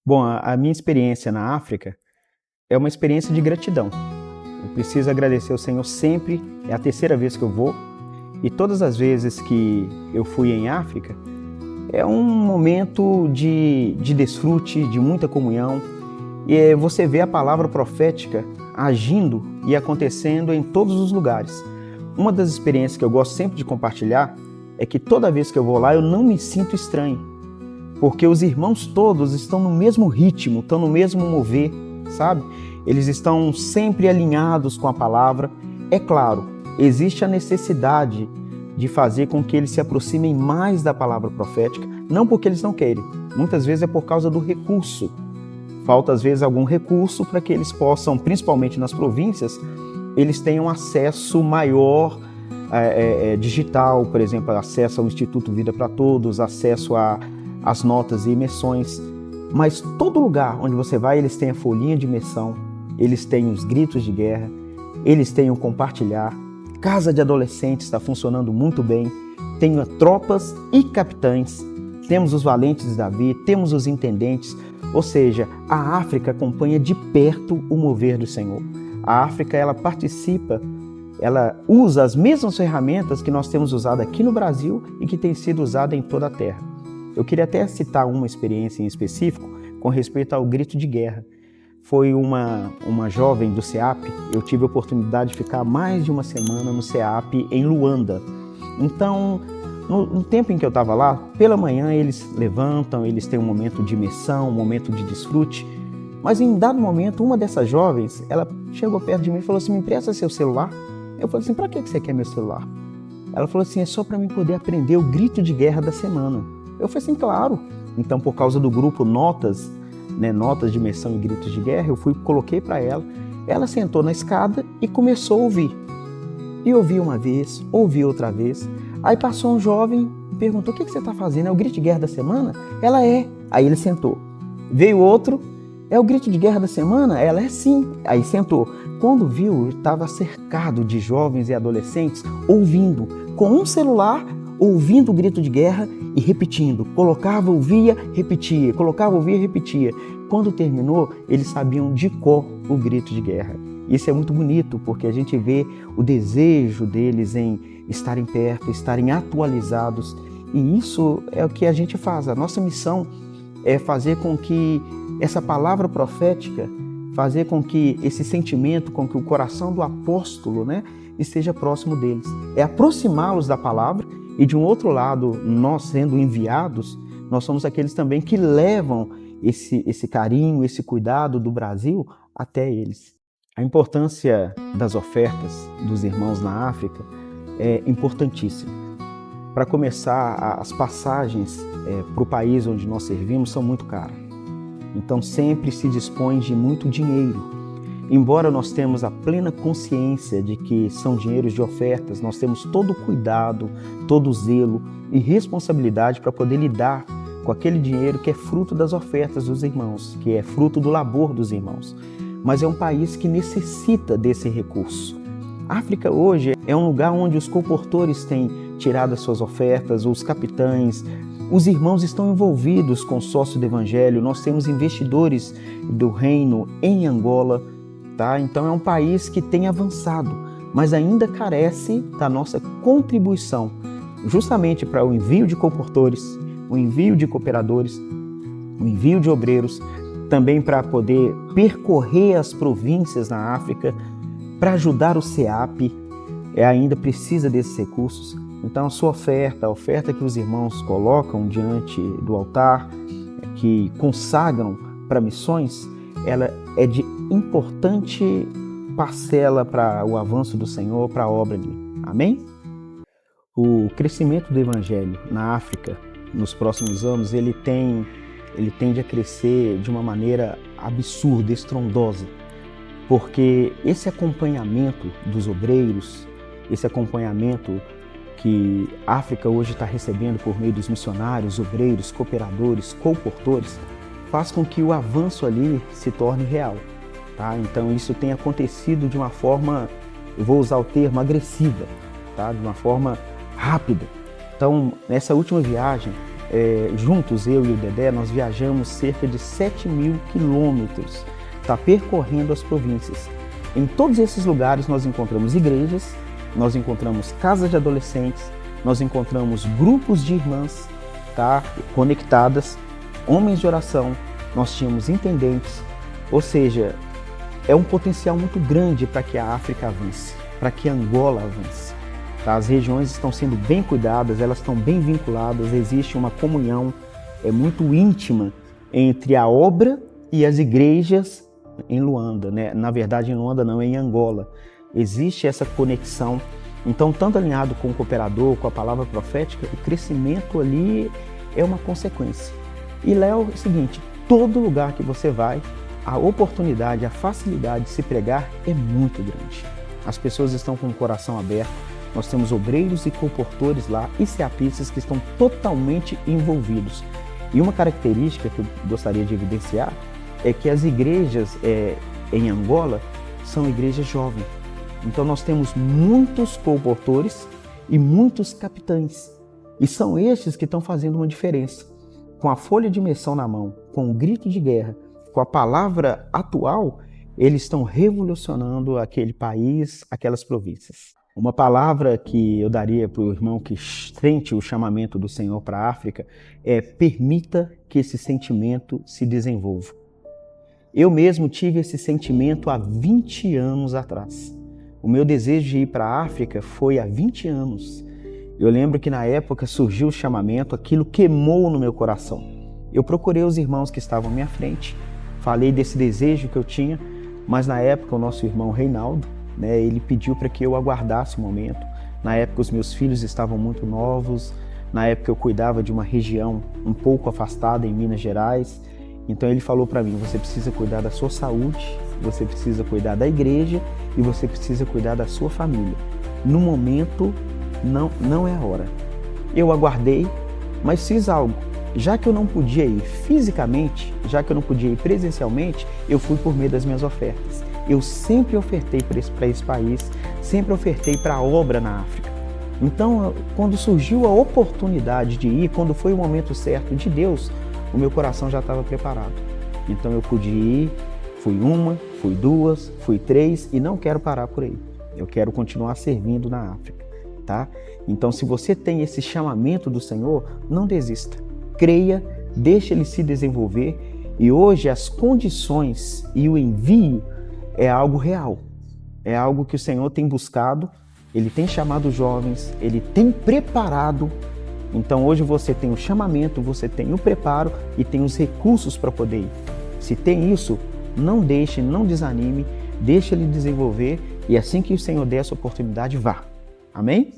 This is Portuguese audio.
Bom, a minha experiência na África é uma experiência de gratidão. Eu preciso agradecer ao Senhor sempre, é a terceira vez que eu vou, e todas as vezes que eu fui em África, é um momento de desfrute, de muita comunhão, e você vê a palavra profética agindo e acontecendo em todos os lugares. Uma das experiências que eu gosto sempre de compartilhar é que toda vez que eu vou lá eu não me sinto estranho, porque os irmãos todos estão no mesmo ritmo, estão no mesmo mover, sabe? Eles estão sempre alinhados com a palavra. É claro, existe a necessidade de fazer com que eles se aproximem mais da palavra profética, não porque eles não querem, muitas vezes é por causa do recurso. Falta às vezes algum recurso para que eles possam, principalmente nas províncias, eles tenham acesso maior digital, por exemplo, acesso ao Instituto Vida para Todos, acesso às notas e imersões. Mas todo lugar onde você vai, eles têm a folhinha de imersão, eles têm os gritos de guerra, eles têm o compartilhar. Casa de adolescentes está funcionando muito bem, tem tropas e capitães, temos os valentes de Davi, temos os intendentes, ou seja, a África acompanha de perto o mover do Senhor. A África, ela participa, ela usa as mesmas ferramentas que nós temos usado aqui no Brasil e que tem sido usada em toda a terra. Eu queria até citar uma experiência em específico com respeito ao grito de guerra. Foi uma jovem do CEAP, eu tive a oportunidade de ficar mais de uma semana no CEAP em Luanda. Então, no tempo em que eu estava lá, pela manhã eles levantam, eles têm um momento de imersão, um momento de desfrute, mas em dado momento, uma dessas jovens, ela chegou perto de mim e falou assim, me empresta seu celular? Eu falei assim, para que você quer meu celular? Ela falou assim, é só para mim poder aprender o grito de guerra da semana. Eu falei assim, claro. Então, por causa do grupo Notas, Notas de Imersão e Gritos de Guerra, eu coloquei para ela, ela sentou na escada e começou a ouvir. E ouvi uma vez, ouvi outra vez. Aí passou um jovem e perguntou, o que você está fazendo? É o grito de guerra da semana? Ela é. Aí ele sentou. Veio outro, é o grito de guerra da semana? Ela é sim. Aí sentou. Quando viu, estava cercado de jovens e adolescentes ouvindo, com um celular, ouvindo o grito de guerra e repetindo. Colocava, ouvia, repetia. Colocava, ouvia, repetia. Quando terminou, eles sabiam de cor o grito de guerra. Isso é muito bonito, porque a gente vê o desejo deles em estarem perto, estarem atualizados. E isso é o que a gente faz. A nossa missão é fazer com que essa palavra profética, fazer com que esse sentimento, com que o coração do apóstolo, esteja próximo deles. É aproximá-los da palavra e, de um outro lado, nós sendo enviados, nós somos aqueles também que levam esse carinho, esse cuidado do Brasil até eles. A importância das ofertas dos irmãos na África é importantíssima. Para começar, as passagens para o país onde nós servimos são muito caras. Então sempre se dispõe de muito dinheiro. Embora nós temos a plena consciência de que são dinheiros de ofertas, nós temos todo o cuidado, todo o zelo e responsabilidade para poder lidar com aquele dinheiro que é fruto das ofertas dos irmãos, que é fruto do labor dos irmãos. Mas é um país que necessita desse recurso. A África hoje é um lugar onde os comportores têm tirado as suas ofertas, os capitães, os irmãos estão envolvidos com o sócio do Evangelho, nós temos investidores do reino em Angola, tá? Então é um país que tem avançado, mas ainda carece da nossa contribuição, justamente para o envio de comportores, o envio de cooperadores, o envio de obreiros, também para poder percorrer as províncias na África, para ajudar o CEAP, ainda precisa desses recursos. Então a sua oferta, a oferta que os irmãos colocam diante do altar, que consagram para missões, ela é de importante parcela para o avanço do Senhor, para a obra ali. Amém? O crescimento do Evangelho na África, nos próximos anos, ele tende a crescer de uma maneira absurda, estrondosa, porque esse acompanhamento dos obreiros, esse acompanhamento que a África hoje está recebendo por meio dos missionários, obreiros, cooperadores, colportores, faz com que o avanço ali se torne real. Tá? Então isso tem acontecido de uma forma, eu vou usar o termo, agressiva, tá? De uma forma rápida. Então nessa última viagem, juntos, eu e o Dedé, nós viajamos cerca de 7.000 quilômetros, tá, percorrendo as províncias. Em todos esses lugares nós encontramos igrejas, nós encontramos casas de adolescentes, nós encontramos grupos de irmãs, tá, conectadas, homens de oração, nós tínhamos intendentes, ou seja, é um potencial muito grande para que a África avance, para que Angola avance. Tá? As regiões estão sendo bem cuidadas, elas estão bem vinculadas, existe uma comunhão muito íntima entre a obra e as igrejas em Luanda, né? Na verdade, em Luanda não, é em Angola. Existe essa conexão, então, tanto alinhado com o cooperador, com a palavra profética, o crescimento ali é uma consequência. E Léo, é o seguinte, todo lugar que você vai, a oportunidade, a facilidade de se pregar é muito grande. As pessoas estão com o coração aberto, nós temos obreiros e comportores lá e seapistas que estão totalmente envolvidos. E uma característica que eu gostaria de evidenciar é que as igrejas em Angola são igrejas jovens. Então nós temos muitos comportores e muitos capitães. E são estes que estão fazendo uma diferença. Com a folha de missão na mão, com o grito de guerra, com a palavra atual, eles estão revolucionando aquele país, aquelas províncias. Uma palavra que eu daria para o irmão que sente o chamamento do Senhor para a África é: permita que esse sentimento se desenvolva. Eu mesmo tive esse sentimento há 20 anos atrás. O meu desejo de ir para a África foi há 20 anos. Eu lembro que na época surgiu o chamamento, aquilo queimou no meu coração. Eu procurei os irmãos que estavam à minha frente, falei desse desejo que eu tinha, mas na época o nosso irmão Reinaldo, né, ele pediu para que eu aguardasse o momento. Na época os meus filhos estavam muito novos, na época eu cuidava de uma região um pouco afastada em Minas Gerais, então ele falou para mim: você precisa cuidar da sua saúde, você precisa cuidar da igreja e você precisa cuidar da sua família. No momento, não é a hora. Eu aguardei, mas fiz algo. Já que eu não podia ir fisicamente, já que eu não podia ir presencialmente, eu fui por meio das minhas ofertas. Eu sempre ofertei para esse país, sempre ofertei para a obra na África. Então, quando surgiu a oportunidade de ir, quando foi o momento certo de Deus, o meu coração já estava preparado. Então eu pude ir, fui uma, fui duas, fui três e não quero parar por aí. Eu quero continuar servindo na África, tá? Então, se você tem esse chamamento do Senhor, não desista. Creia, deixe ele se desenvolver, e hoje as condições e o envio é algo real, é algo que o Senhor tem buscado, ele tem chamado jovens, ele tem preparado. Então hoje você tem o chamamento, você tem o preparo e tem os recursos para poder ir. Se tem isso, não deixe, não desanime, deixe ele desenvolver, e assim que o Senhor der essa oportunidade, vá. Amém?